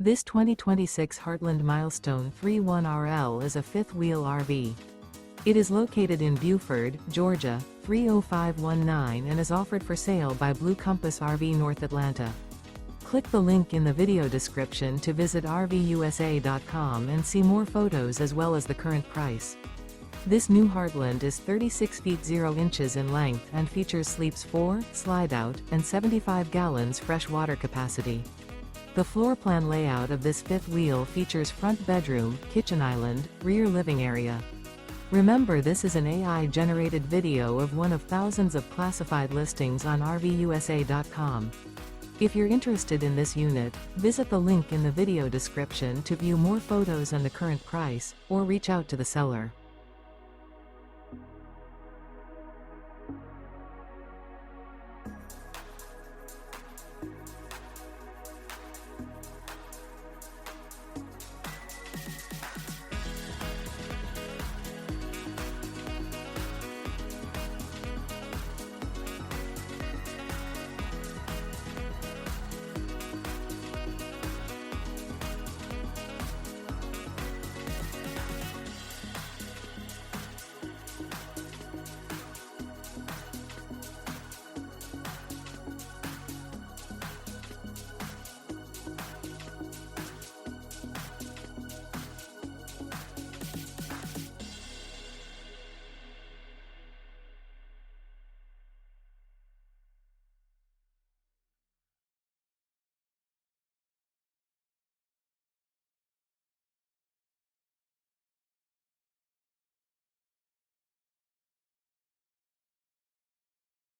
This 2026 Heartland Milestone 31RL is a fifth-wheel RV. It is located in Buford, Georgia, 30519 and is offered for sale by Blue Compass RV North Atlanta. Click the link in the video description to visit RVUSA.com and see more photos as well as the current price. This new Heartland is 36 feet 0 inches in length and features sleeps 4, Slideout, and 75 gallons fresh water capacity. The floor plan layout of this fifth wheel features front bedroom, kitchen island, rear living area. Remember, this is an AI-generated video of one of thousands of classified listings on RVUSA.com. If you're interested in this unit, visit the link in the video description to view more photos and the current price, or reach out to the seller.